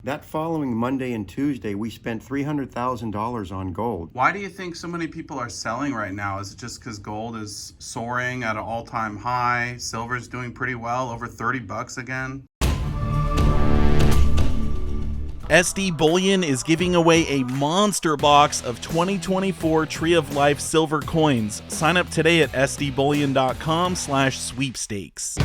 That following Monday and Tuesday, we spent $300,000 on gold. Why do you think so many people are selling right now? Is it just because gold is soaring at an all-time high? Silver's doing pretty well, over 30 bucks again. SD Bullion is giving away a monster box of 2024 Tree of Life silver coins. Sign up today at sdbullion.com/sweepstakes.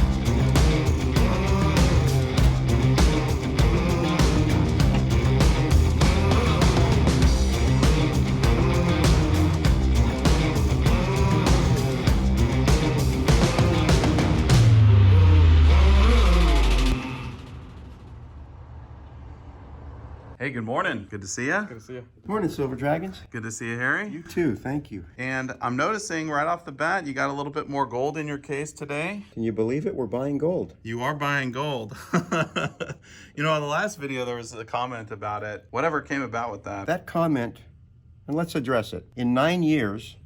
Hey, good morning. Good to see you. Good to see you. Morning, Silver Dragons. Good to see you, Harry. You too, thank you. And I'm noticing right off the bat, you got a little bit more gold in your case today. Can you believe it? We're buying gold. You are buying gold. You know, in the last video, there was a comment about it. Whatever came about with that? That comment, and let's address it. In 9 years,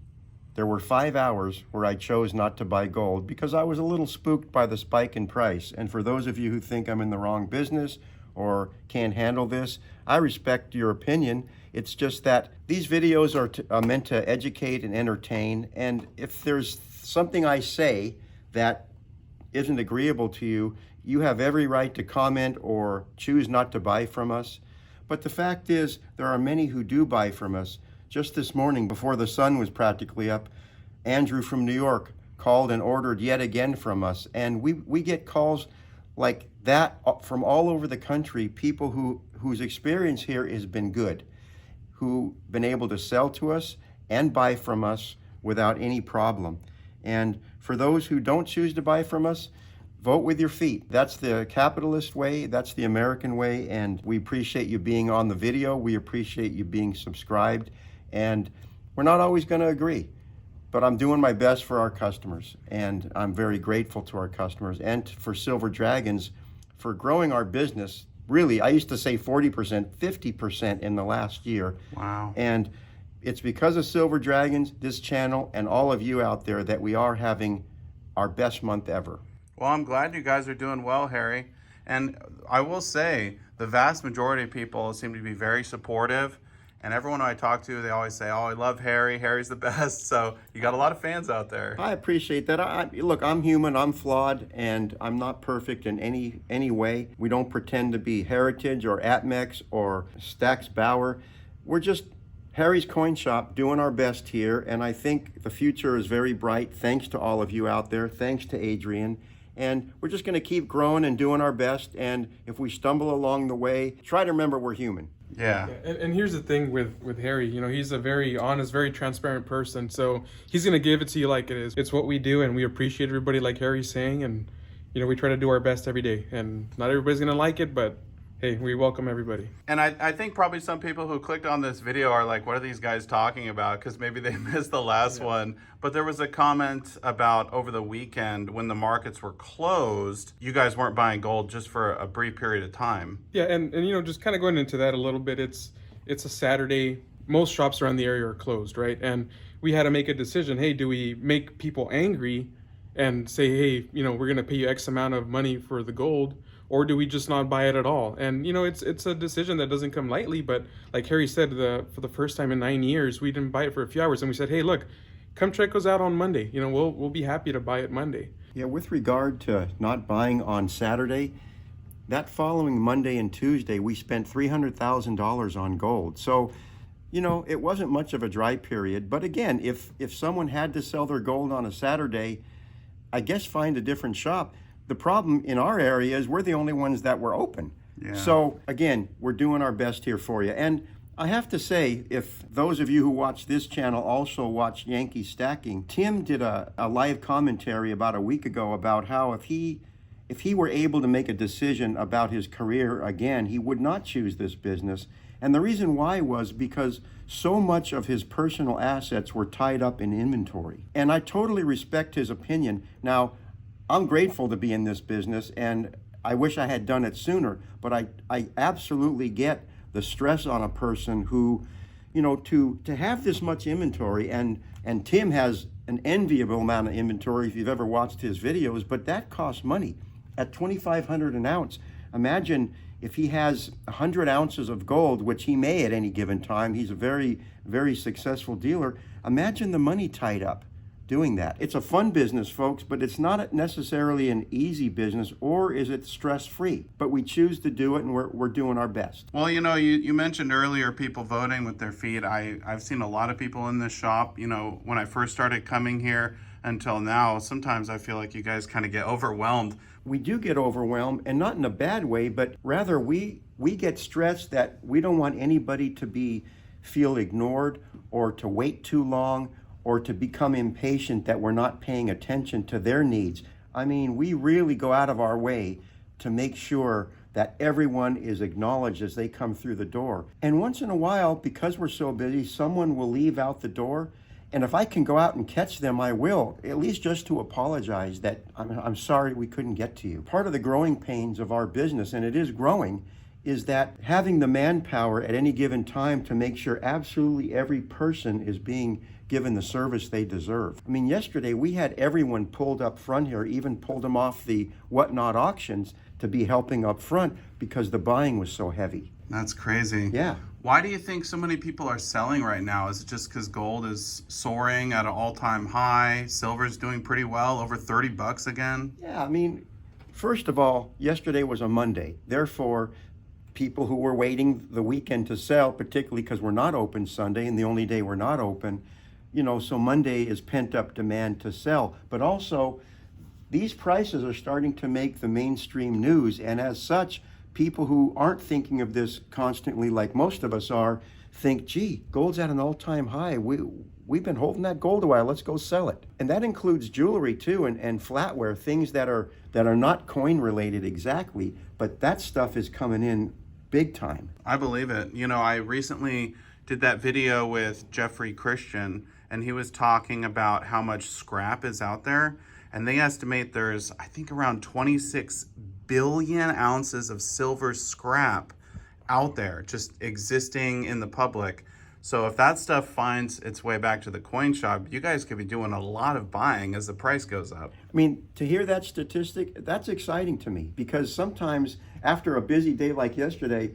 there were 5 hours where I chose not to buy gold because I was a little spooked by the spike in price. And for those of you who think I'm in the wrong business or can't handle this, I respect your opinion. It's just that these videos are meant to educate and entertain. And if there's something I say that isn't agreeable to you, you have every right to comment or choose not to buy from us. But the fact is, there are many who do buy from us. Just this morning, before the sun was practically up, Andrew from New York called and ordered yet again from us. And we get calls like that from all over the country, people whose experience here has been good, who've been able to sell to us and buy from us without any problem. And for those who don't choose to buy from us, vote with your feet. That's the capitalist way, that's the American way, and we appreciate you being on the video, we appreciate you being subscribed, and we're not always going to agree. But I'm doing my best for our customers, and I'm very grateful to our customers and for Silver Dragons for growing our business. Really, I used to say 40%, 50% in the last year. Wow. And it's because of Silver Dragons, this channel, and all of you out there that we are having our best month ever. Well, I'm glad you guys are doing well, Harry. And I will say, the vast majority of people seem to be very supportive. And everyone I talk to, they always say, oh, I love Harry. Harry's the best. So you got a lot of fans out there. I appreciate that. Look, I'm human, I'm flawed, and I'm not perfect in any way. We don't pretend to be Heritage or Atmex or Stax Bauer. We're just Harry's Coin Shop doing our best here. And I think the future is very bright. Thanks to all of you out there. Thanks to Adrian. And we're just going to keep growing and doing our best. And if we stumble along the way, try to remember we're human. Yeah. And here's the thing with Harry, you know, he's a very honest, very transparent person. So he's going to give it to you like it is. It's what we do, and we appreciate everybody, like Harry's saying. And, you know, we try to do our best every day. And not everybody's going to like it, but hey, we welcome everybody. And I think probably some people who clicked on this video are like, what are these guys talking about? Because maybe they missed the last one. But there was a comment about over the weekend when the markets were closed, you guys weren't buying gold just for a brief period of time. Yeah, and you know, just kind of going into that a little bit, it's a Saturday. Most shops around the area are closed, right? And we had to make a decision. Hey, do we make people angry and say, hey, you know, we're going to pay you X amount of money for the gold? Or do we just not buy it at all? And, you know, it's a decision that doesn't come lightly. But like Harry said, for the first time in 9 years, we didn't buy it for a few hours. And we said, hey, look, come check us out on Monday. You know, we'll be happy to buy it Monday. Yeah, with regard to not buying on Saturday, that following Monday and Tuesday, we spent $300,000 on gold. So, you know, it wasn't much of a dry period. But again, if someone had to sell their gold on a Saturday, I guess find a different shop. The problem in our area is we're the only ones that were open. Yeah. So again, we're doing our best here for you. And I have to say, if those of you who watch this channel also watch Yankee Stacking, Tim did a live commentary about a week ago about how if he were able to make a decision about his career again, he would not choose this business. And the reason why was because so much of his personal assets were tied up in inventory. And I totally respect his opinion. Now, I'm grateful to be in this business, and I wish I had done it sooner, but I absolutely get the stress on a person who, you know, to have this much inventory, and Tim has an enviable amount of inventory if you've ever watched his videos, but that costs money. At $2,500 an ounce, imagine if he has 100 ounces of gold, which he may at any given time, he's a very, very successful dealer. Imagine the money tied up doing that. It's a fun business, folks, but it's not necessarily an easy business, or is it stress-free? But we choose to do it, and we're doing our best. Well, you mentioned earlier people voting with their feet. I've seen a lot of people in this shop, when I first started coming here until now. Sometimes I feel like you guys kind of get overwhelmed. We do get overwhelmed, and not in a bad way, but rather we get stressed that we don't want anybody to feel ignored, or to wait too long, or to become impatient that we're not paying attention to their needs. I mean, we really go out of our way to make sure that everyone is acknowledged as they come through the door. And once in a while, because we're so busy, someone will leave out the door. And if I can go out and catch them, I will, at least just to apologize that I'm sorry we couldn't get to you. Part of the growing pains of our business, and it is growing, is that having the manpower at any given time to make sure absolutely every person is being given the service they deserve. I mean, yesterday we had everyone pulled up front here, even pulled them off the whatnot auctions to be helping up front because the buying was so heavy. That's crazy. Yeah. Why do you think so many people are selling right now? Is it just because gold is soaring at an all-time high? Silver's doing pretty well, over $30 again? Yeah, I mean, first of all, yesterday was a Monday. Therefore, people who were waiting the weekend to sell, particularly because we're not open Sunday and the only day we're not open, so Monday is pent-up demand to sell. But also, these prices are starting to make the mainstream news, and as such, people who aren't thinking of this constantly like most of us are think, gee, gold's at an all-time high. We've been holding that gold a while. Let's go sell it. And that includes jewelry too, and flatware, things that are not coin related exactly, but that stuff is coming in big time. I believe it. I recently did that video with Jeffrey Christian, and he was talking about how much scrap is out there. And they estimate there's, I think, around 26 billion ounces of silver scrap out there just existing in the public. So if that stuff finds its way back to the coin shop, you guys could be doing a lot of buying as the price goes up. I mean, to hear that statistic, that's exciting to me, because sometimes after a busy day like yesterday,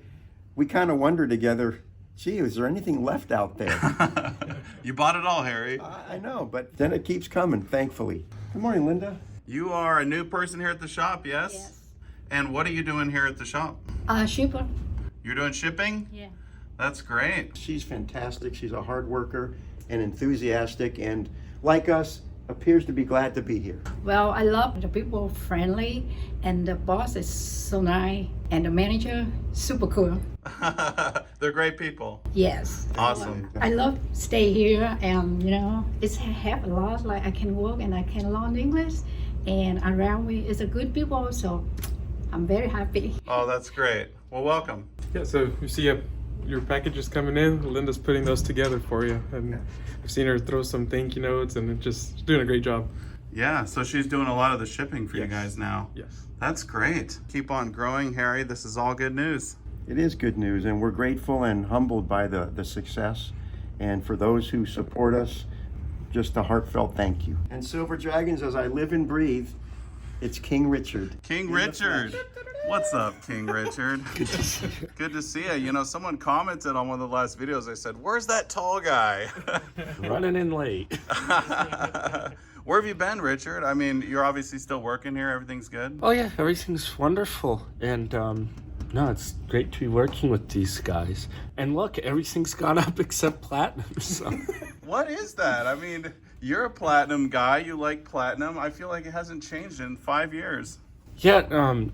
we kind of wonder together, gee, is there anything left out there? You bought it all, Harry. I know, but then it keeps coming, thankfully. Good morning, Linda. You are a new person here at the shop, yes? Yes. And what are you doing here at the shop? Shipper. You're doing shipping? Yeah. That's great. She's fantastic. She's a hard worker and enthusiastic, and like us, appears to be glad to be here. Well, I love the people friendly, and the boss is so nice, and the manager super cool. They're great people. Yes. Awesome. I love stay here, and it's have a lot. Like I can work and I can learn English, and around me is a good people, so I'm very happy. Oh, that's great. Well, welcome. Yeah, so you see your package is coming in. Linda's putting those together for you, and I've seen her throw some thank you notes, and just doing a great job. Yeah, so she's doing a lot of the shipping for you Yes. guys now. Yes. That's great. Keep on growing, Harry. This is all good news. It is good news, and we're grateful and humbled by the success. And for those who support us, just a heartfelt thank you. And Silver Dragons, as I live and breathe, it's King Richard. King Richard. What's up, King Richard? Good to see you. Good to see you. Someone commented on one of the last videos. They said, "Where's that tall guy?" Running in late. Where have you been, Richard? I mean, you're obviously still working here. Everything's good? Oh yeah, everything's wonderful, and no, it's great to be working with these guys. And look, everything's gone up except platinum. So. What is that? I mean, you're a platinum guy. You like platinum. I feel like it hasn't changed in 5 years. Yeah,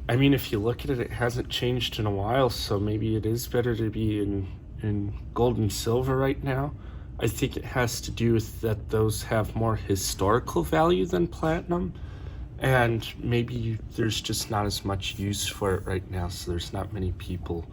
I mean, if you look at it, it hasn't changed in a while, so maybe it is better to be in gold and silver right now. I think it has to do with that those have more historical value than platinum, and maybe there's just not as much use for it right now, so there's not many people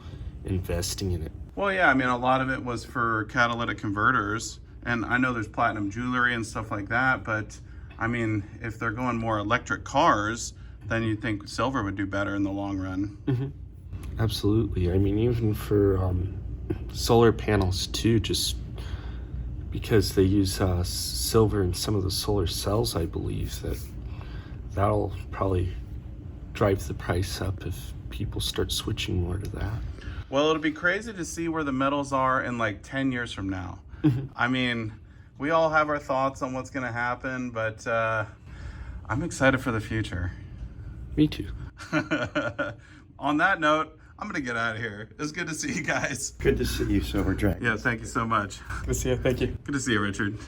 investing in it. Well, yeah, I mean, a lot of it was for catalytic converters, and I know there's platinum jewelry and stuff like that, but I mean, if they're going more electric cars, then you'd think silver would do better in the long run. Mm-hmm. Absolutely. I mean, even for solar panels too, just because they use silver in some of the solar cells, I believe that'll probably drive the price up if people start switching more to that. Well, it'll be crazy to see where the metals are in like 10 years from now. I mean, we all have our thoughts on what's going to happen, but I'm excited for the future. Me too. On that note, I'm going to get out of here. It's good to see you guys. Good to see you, Silver Jack. Yeah, thank you so much. Good to see you. Thank you. Good to see you, Richard.